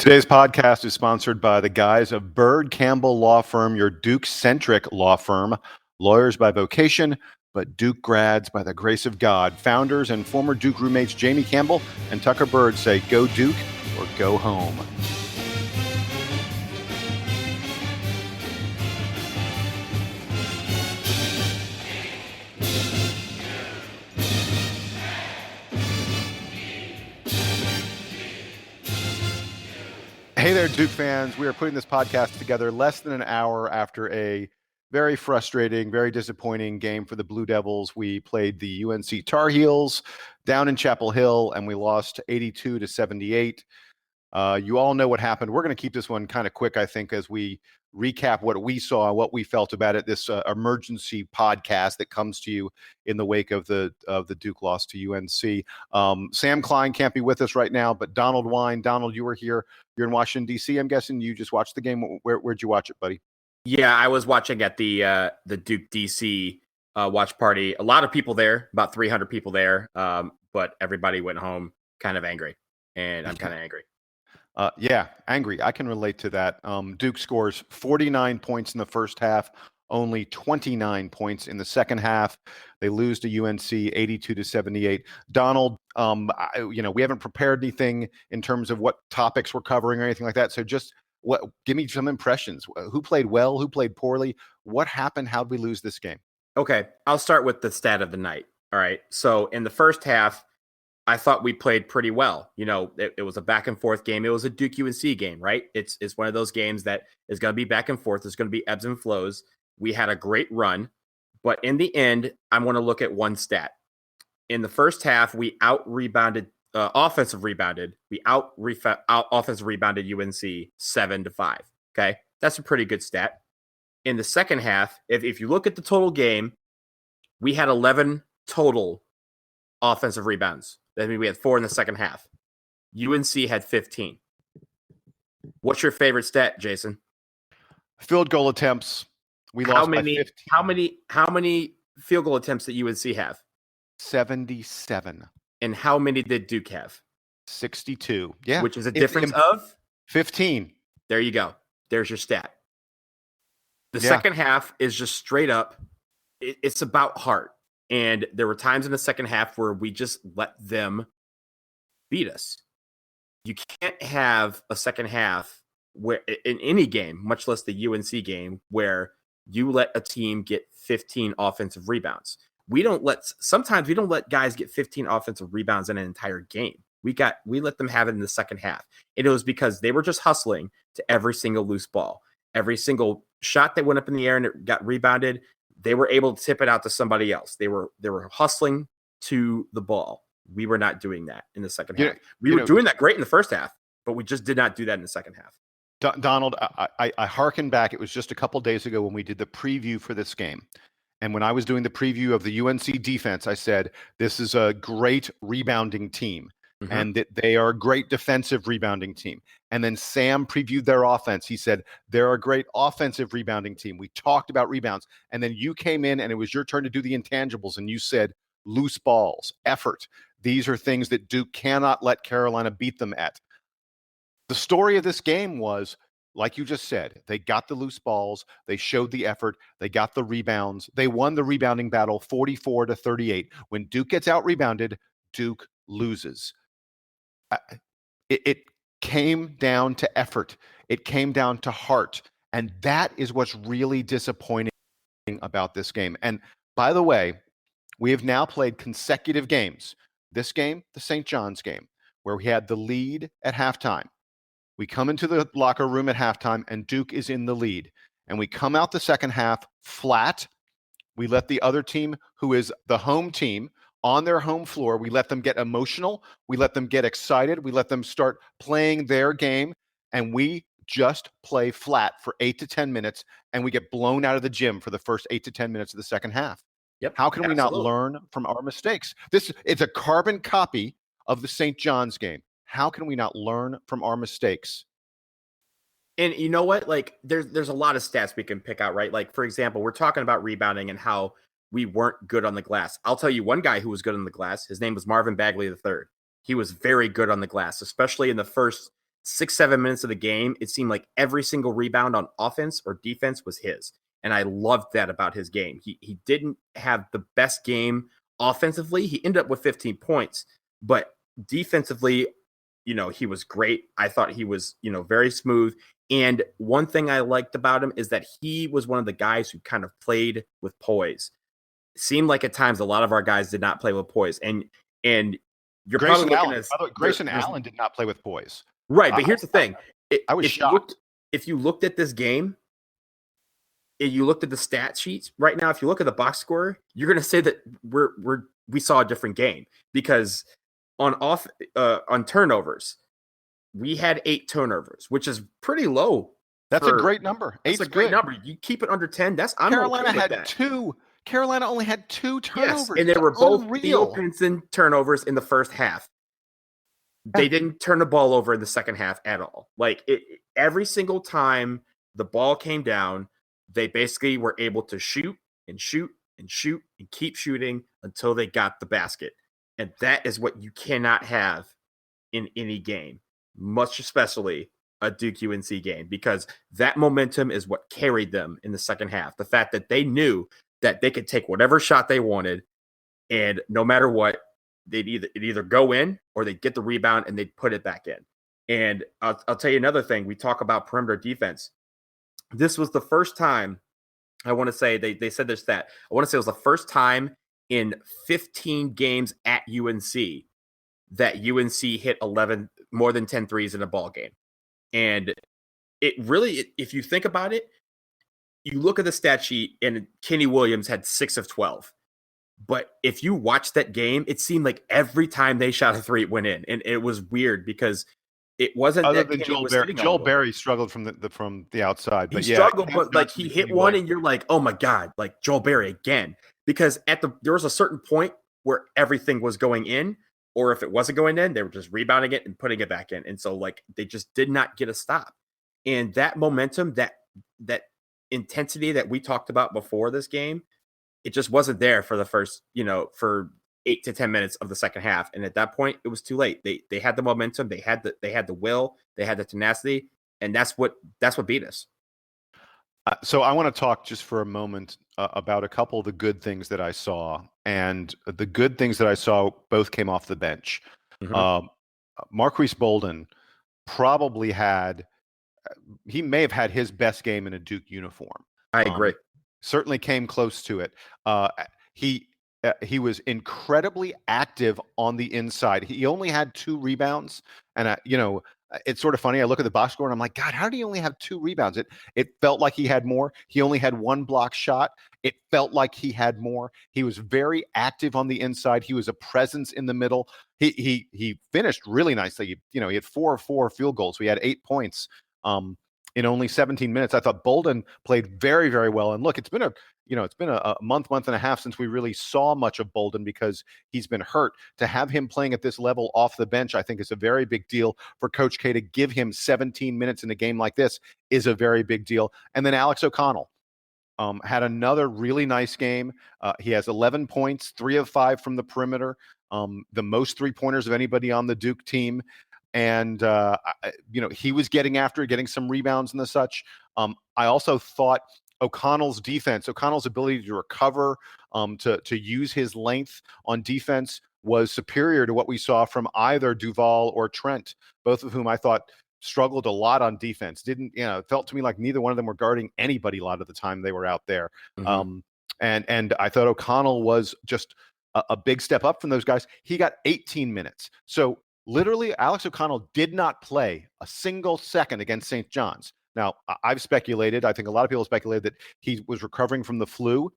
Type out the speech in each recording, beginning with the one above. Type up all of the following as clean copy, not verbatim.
Today's podcast is sponsored by the guys of Byrd Campbell Law Firm, your Duke-centric law firm. Lawyers by vocation, but Duke grads by the grace of God. Founders and former Duke roommates Jamie Campbell and Tucker Byrd say, go Duke or go home. Hey there, Duke fans. We are putting this podcast together less than an hour after a very frustrating, very disappointing game for the Blue Devils. We played the UNC Tar Heels down in Chapel Hill, and we lost 82-78. You all know what happened. We're going to keep this one kind of quick, I think, as we recap what we saw and what we felt about it. This emergency podcast that comes to you in the wake of the Duke loss to UNC. Sam Klein can't be with us right now, but Donald Wine. Donald, you were here. You're in Washington, D.C. I'm guessing you just watched the game. Where'd you watch it, buddy? Yeah, I was watching at the Duke DC watch party. A lot of people there, about 300 people there, but everybody went home kind of angry, and I'm kind of angry. Yeah, angry. I can relate to that. Duke scores 49 points in the first half, only 29 points in the second half. They lose to UNC 82-78. Donald, we haven't prepared anything in terms of what topics we're covering or anything like that. So just give me some impressions. Who played well? Who played poorly? What happened? How'd we lose this game? Okay, I'll start with the stat of the night. All right. So in the first half, I thought we played pretty well. You know, it was a back and forth game. It was a Duke UNC game, right? It's one of those games that is going to be back and forth. There's going to be ebbs and flows. We had a great run, but in the end, I want to look at one stat. In the first half, we offensive rebounded. We offensive rebounded UNC 7-5. Okay, that's a pretty good stat. In the second half, if you look at the total game, we had 11 total offensive rebounds. That means we had 4 in the second half. UNC had 15. What's your favorite stat, Jason? Field goal attempts. We lost by 15. How many field goal attempts did UNC have? 77. And how many did Duke have? 62. Yeah. Which is a difference of 15. There you go. There's your stat. The second half is just straight up. It's about heart. And there were times in the second half where we just let them beat us. You can't have a second half where in any game, much less the UNC game, where you let a team get 15 offensive rebounds. Sometimes we don't let guys get 15 offensive rebounds in an entire game. We let them have it in the second half. And it was because they were just hustling to every single loose ball. Every single shot that went up in the air and it got rebounded, they were able to tip it out to somebody else. They were hustling to the ball. We were not doing that in the second half. We were doing that great in the first half, but we just did not do that in the second half. Donald, I hearken back. It was just a couple days ago when we did the preview for this game. And when I was doing the preview of the UNC defense, I said, this is a great rebounding team. Mm-hmm. And that they are a great defensive rebounding team. And then Sam previewed their offense. He said, they're a great offensive rebounding team. We talked about rebounds. And then you came in and it was your turn to do the intangibles. And you said, loose balls, effort. These are things that Duke cannot let Carolina beat them at. The story of this game was, like you just said, they got the loose balls. They showed the effort. They got the rebounds. They won the rebounding battle 44-38. When Duke gets out rebounded, Duke loses. It came down to effort. It came down to heart. And that is what's really disappointing about this game. And by the way, we have now played consecutive games. This game, the St. John's game, where we had the lead at halftime. We come into the locker room at halftime and Duke is in the lead. And we come out the second half flat. We let the other team, who is the home team, on their home floor, we let them get emotional. We let them get excited. We let them start playing their game. And we just play flat for 8 to 10 minutes. And we get blown out of the gym for the first 8 to 10 minutes of the second half. Yep. How can we not learn from our mistakes? It's a carbon copy of the St. John's game. How can we not learn from our mistakes? And you know what? Like, there's a lot of stats we can pick out, right? Like, for example, we're talking about rebounding and how we weren't good on the glass. I'll tell you one guy who was good on the glass. His name was Marvin Bagley III. He was very good on the glass, especially in the first 6-7 minutes of the game, it seemed like every single rebound on offense or defense was his. And I loved that about his game. He didn't have the best game offensively. He ended up with 15 points, but defensively, he was great. I thought he was, very smooth. And one thing I liked about him is that he was one of the guys who kind of played with poise. It seemed like at times a lot of our guys did not play with poise. And you're Grayson probably Allen. looking By the way, Grayson Allen did not play with poise. Right, but here's the thing. I was shocked. If you looked at this game, and you looked at the stat sheets right now, if you look at the box score, you're going to say that we saw a different game, because on turnovers, we had 8 turnovers, which is pretty low. That's a great number. That's a great number. You keep it under 10. Carolina okay with had that. 2. Carolina only had 2 turnovers. Yes, and they were both unreal. Theo Pinson turnovers in the first half. They didn't turn the ball over in the second half at all. Like every single time the ball came down, they basically were able to shoot and shoot and shoot and keep shooting until they got the basket. And that is what you cannot have in any game, much especially a Duke UNC game, because that momentum is what carried them in the second half. The fact that they knew that they could take whatever shot they wanted, and no matter what, they'd either go in or they'd get the rebound and they'd put it back in. And I'll tell you another thing. We talk about perimeter defense. This was the first time, I want to say, they said this stat. I want to say it was the first time in 15 games at UNC that UNC hit more than 10 threes in a ball game. And it really, if you think about it, you look at the stat sheet and Kenny Williams had 6 of 12. But if you watch that game, it seemed like every time they shot a 3, it went in. And it was weird because it wasn't other that than Kenny Joel was Berry. Joel Berry struggled from the outside. But he struggled, but like he hit one and you're like, oh my God, like Joel Berry again. Because there was a certain point where everything was going in, or if it wasn't going in, they were just rebounding it and putting it back in. And so like they just did not get a stop. And that momentum, that intensity that we talked about before this game, it just wasn't there for the first, for 8 to 10 minutes of the second half. And at that point, it was too late. They had the momentum, they had the will, they had the tenacity, and that's what beat us. So I want to talk just for a moment about a couple of the good things that I saw. And the good things that I saw both came off the bench. Mm-hmm. Marquise Bolden probably he may have had his best game in a Duke uniform. I agree. Certainly came close to it. He was incredibly active on the inside. He only had 2 rebounds, and it's sort of funny. I look at the box score and I'm like, God, how did he only have 2 rebounds? It felt like he had more. He only had 1 block shot. It felt like he had more. He was very active on the inside. He was a presence in the middle. He finished really nicely. He had 4 of 4 field goals. We had 8 points in only 17 minutes. I thought Bolden played very, very well. And look, it's been a month and a half since we really saw much of Bolden because he's been hurt. To have him playing at this level off the bench, I think is a very big deal for Coach K. To give him 17 minutes in a game like this is a very big deal. And then Alex O'Connell had another really nice game. He has 11 points, 3 of 5 from the perimeter, the most 3-pointers of anybody on the Duke team. And, he was getting some rebounds and the such. I also thought O'Connell's defense, O'Connell's ability to recover, to use his length on defense was superior to what we saw from either Duval or Trent, both of whom I thought struggled a lot on defense. It felt to me like neither one of them were guarding anybody a lot of the time they were out there. Mm-hmm. And I thought O'Connell was just a big step up from those guys. He got 18 minutes. So literally, Alex O'Connell did not play a single second against St. John's. Now, I've speculated, I think a lot of people speculated that he was recovering from the flu,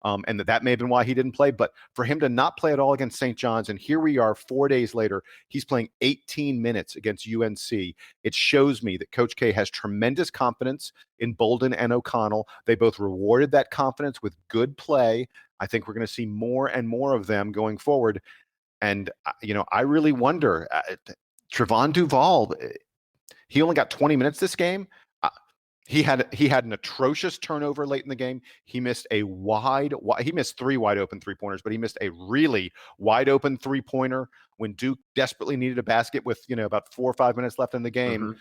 and that may have been why he didn't play. But for him to not play at all against St. John's, and here we are 4 days later, he's playing 18 minutes against UNC. It shows me that Coach K has tremendous confidence in Bolden and O'Connell. They both rewarded that confidence with good play. I think we're going to see more and more of them going forward. And, I really wonder, Trevon Duval, he only got 20 minutes this game. He had an atrocious turnover late in the game. He missed he missed 3 wide open 3-pointers, but he missed a really wide open 3-pointer when Duke desperately needed a basket with, about 4 or 5 minutes left in the game.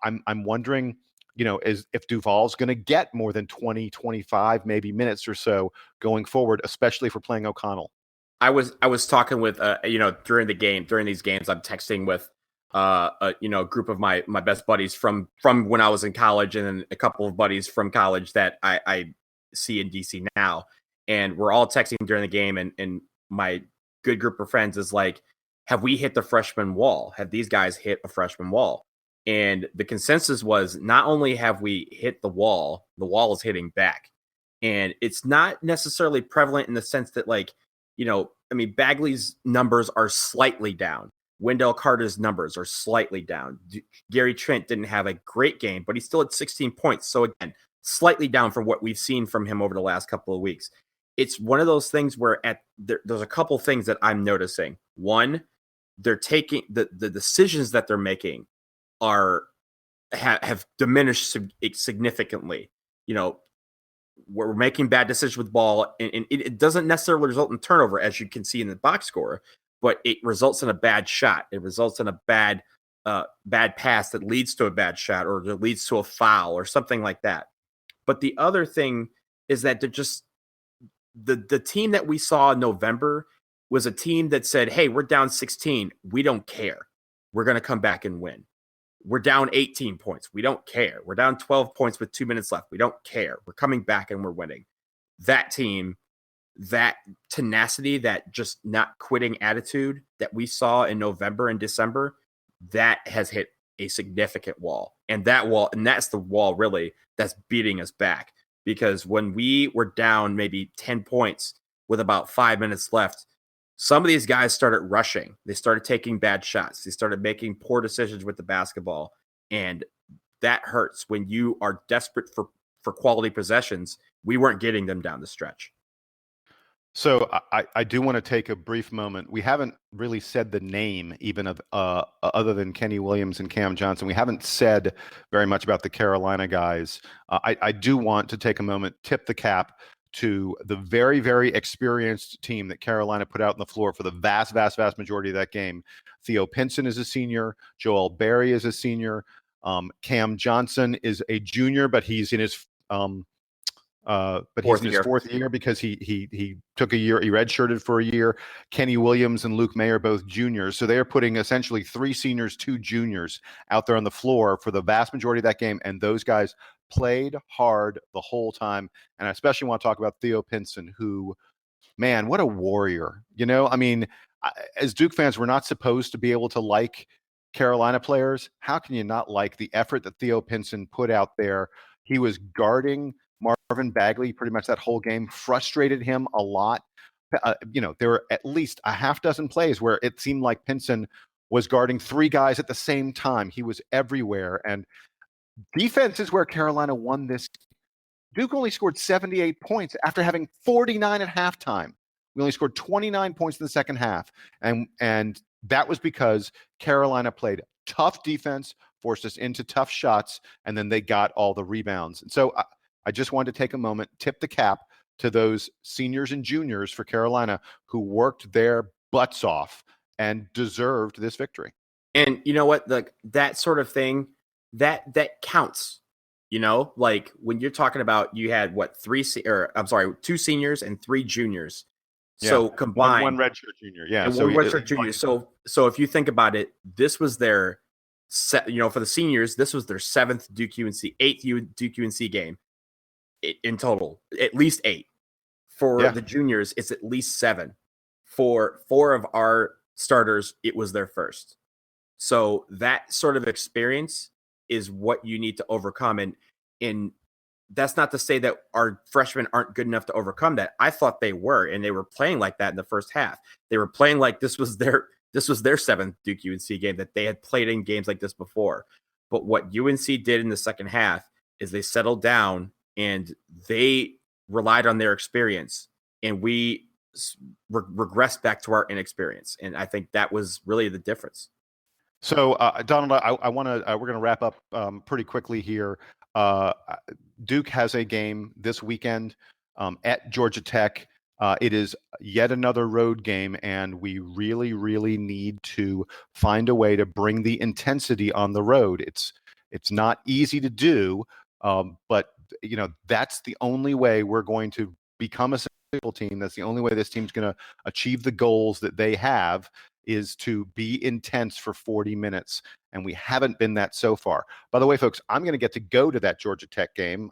I'm wondering, if Duval's going to get more than 20, 25 maybe minutes or so going forward, especially if we're playing O'Connell. I was talking with during these games, I'm texting with a group of my best buddies from when I was in college, and then a couple of buddies from college that I see in DC now, and we're all texting during the game, and my good group of friends is like, have we hit the freshman wall? Have these guys hit a freshman wall? And the consensus was, not only have we hit the wall is hitting back. And it's not necessarily prevalent in the sense that, Bagley's numbers are slightly down. Wendell Carter's numbers are slightly down. Gary Trent didn't have a great game, but he still had 16 points. So again, slightly down from what we've seen from him over the last couple of weeks. It's one of those things where there's a couple things that I'm noticing. One, they're taking the decisions that they're making have diminished significantly. We're making bad decisions with ball, and it doesn't necessarily result in turnover, as you can see in the box score, but it results in a bad shot. It results in a bad pass that leads to a bad shot, or that leads to a foul or something like that. But the other thing is that they're just the team that we saw in November was a team that said, hey, we're down 16. We don't care. We're going to come back and win. We're down 18 points. We don't care. We're down 12 points with 2 minutes left. We don't care. We're coming back and we're winning. That team, that tenacity, that just not quitting attitude that we saw in November and December, that has hit a significant wall. And that's the wall really that's beating us back. Because when we were down maybe 10 points with about 5 minutes left, some of these guys started rushing. They started taking bad shots. They started making poor decisions with the basketball. And that hurts when you are desperate for quality possessions. We weren't getting them down the stretch. So I do want to take a brief moment. We haven't really said the name even of other than Kenny Williams and Cam Johnson. We haven't said very much about the Carolina guys. I do want to take a moment, tip the cap to the very, very experienced team that Carolina put out on the floor for the vast, vast, vast majority of that game. Theo Pinson is a senior. Joel Berry is a senior. Cam Johnson is a junior, but he's in his fourth year because he took a year. He redshirted for a year. Kenny Williams and Luke May are both juniors, so they are putting essentially 3 seniors, 2 juniors out there on the floor for the vast majority of that game, and those guys played hard the whole time. And I especially want to talk about Theo Pinson, who, man, what a warrior. As Duke fans, we're not supposed to be able to like Carolina players. How can you not like the effort that Theo Pinson put out there? He was guarding Marvin Bagley pretty much that whole game, frustrated him a lot. There were at least a half dozen plays where it seemed like Pinson was guarding 3 guys at the same time. He was everywhere. And defense is where Carolina won this. Duke only scored 78 points after having 49 at halftime. We only scored 29 points in the second half. And that was because Carolina played tough defense, forced us into tough shots, and then they got all the rebounds. And so I just wanted to take a moment, tip the cap to those seniors and juniors for Carolina who worked their butts off and deserved this victory. And you know what? That sort of thing, that counts. When you're talking about, you had 2 seniors and 3 juniors. Yeah. So combined, one redshirt junior. Yeah. And one redshirt junior. So if you think about it, this was their for the seniors, this was their 7th Duke UNC, 8th Duke UNC game in total, at least 8. For the juniors, it's at least 7. For 4 of our starters, it was their first. So that sort of experience is what you need to overcome. And that's not to say that our freshmen aren't good enough to overcome that. I thought they were, and they were playing like that in the first half. They were playing like this was their 7th Duke UNC game, that they had played in games like this before. But what UNC did in the second half is they settled down and they relied on their experience, and we regressed back to our inexperience. And I think that was really the difference. So, Donald, I want to. We're going to wrap up pretty quickly here. Duke has a game this weekend at Georgia Tech. It is yet another road game, and we really, really need to find a way to bring the intensity on the road. It's not easy to do, but that's the only way we're going to become a successful team. That's the only way this team's going to achieve the goals that they have, is to be intense for 40 minutes. And we haven't been that so far. By the way, folks, I'm going to get to go to that Georgia Tech game.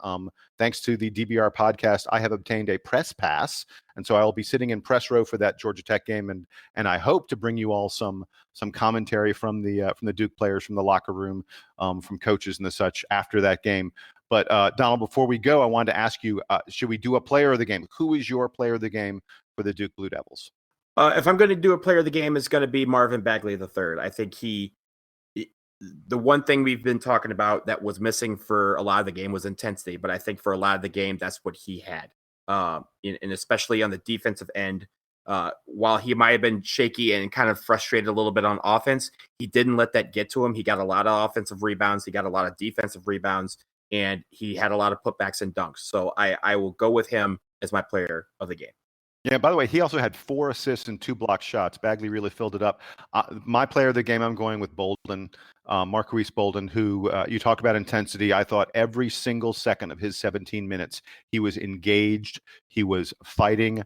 Thanks to the DBR podcast, I have obtained a press pass. And so I'll be sitting in press row for that Georgia Tech game. And I hope to bring you all some commentary from the Duke players, from the locker room, from coaches and the such after that game. But Donald, before we go, I wanted to ask you, should we do a player of the game? Who is your player of the game for the Duke Blue Devils? If I'm going to do a player of the game, it's going to be Marvin Bagley III. I think the one thing we've been talking about that was missing for a lot of the game was intensity, but I think for a lot of the game, that's what he had. And especially on the defensive end, while he might have been shaky and kind of frustrated a little bit on offense, he didn't let that get to him. He got a lot of offensive rebounds. He got a lot of defensive rebounds, and he had a lot of putbacks and dunks. So I will go with him as my player of the game. Yeah, by the way, he also had 4 assists and 2 block shots. Bagley really filled it up. My player of the game, I'm going with Bolden, Marquise Bolden, who you talk about intensity. I thought every single second of his 17 minutes, he was engaged. He was fighting,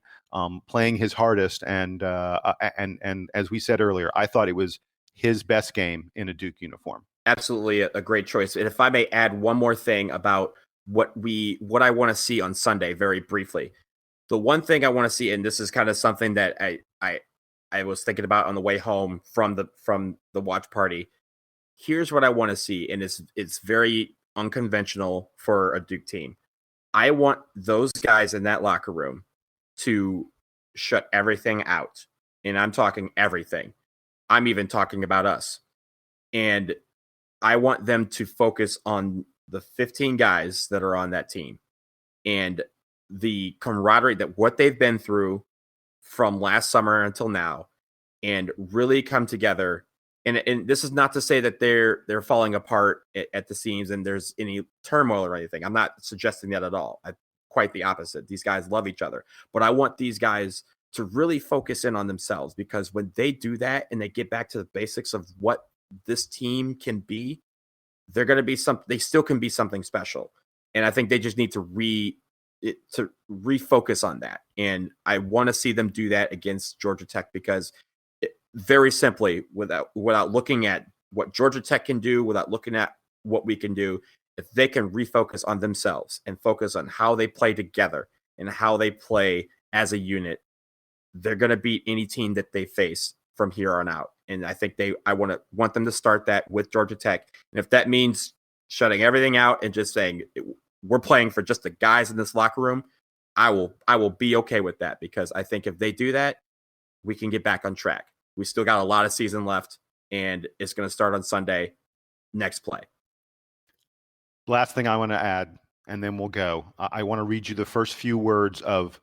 playing his hardest. And as we said earlier, I thought it was his best game in a Duke uniform. Absolutely a great choice. And if I may add one more thing about what I want to see on Sunday very briefly. The one thing I want to see, and this is kind of something that I was thinking about on the way home from the watch party. Here's what I want to see, and it's very unconventional for a Duke team. I want those guys in that locker room to shut everything out, and I'm talking everything. I'm even talking about us, and I want them to focus on the 15 guys that are on that team, and the camaraderie, that what they've been through from last summer until now, and really come together. And this is not to say that they're falling apart at the seams and there's any turmoil or anything. I'm not suggesting that at all. Quite the opposite. These guys love each other, but I want these guys to really focus in on themselves, because when they do that and they get back to the basics of what this team can be, they're going to be they still can be something special. And I think they just need to refocus on that. And I want to see them do that against Georgia Tech, because very simply, without looking at what Georgia Tech can do, without looking at what we can do, if they can refocus on themselves and focus on how they play together and how they play as a unit, they're going to beat any team that they face from here on out. And I think I want them to start that with Georgia Tech. And if that means shutting everything out and just saying we're playing for just the guys in this locker room, I will be okay with that, because I think if they do that, we can get back on track. We still got a lot of season left, and it's going to start on Sunday. Next play. Last thing I want to add, and then we'll go. I want to read you the first few words of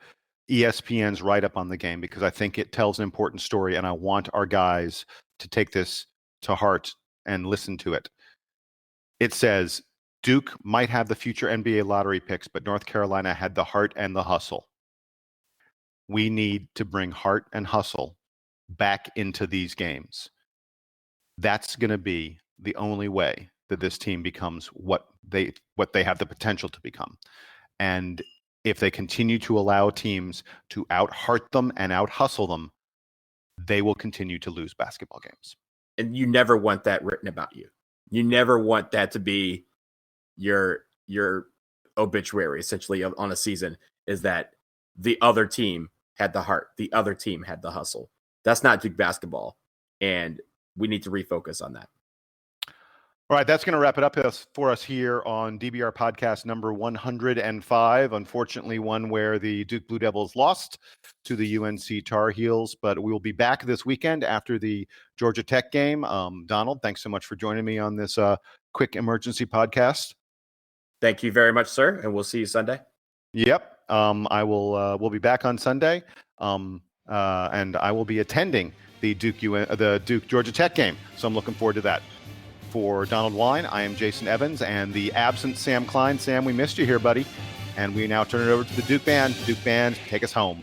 ESPN's write-up on the game, because I think it tells an important story, and I want our guys to take this to heart and listen to it. It says, Duke might have the future NBA lottery picks, but North Carolina had the heart and the hustle. We need to bring heart and hustle back into these games. That's going to be the only way that this team becomes what they have the potential to become. And if they continue to allow teams to out-heart them and out-hustle them, they will continue to lose basketball games. And you never want that written about you. You never want that to be your obituary, essentially, on a season, is that the other team had the heart, the other team had the hustle. That's not Duke basketball, and we need to refocus on that. All right, that's going to wrap it up for us here on DBR Podcast number 105. Unfortunately, one where the Duke Blue Devils lost to the UNC Tar Heels, but we will be back this weekend after the Georgia Tech game. Donald, thanks so much for joining me on this quick emergency podcast. Thank you very much, sir, and we'll see you Sunday. Yep, we'll be back on Sunday, and I will be attending the Duke Georgia Tech game. So I'm looking forward to that. For Donald Wine, I am Jason Evans, and the absent Sam Klein. Sam, we missed you here, buddy. And we now turn it over to the Duke Band. Duke Band, take us home.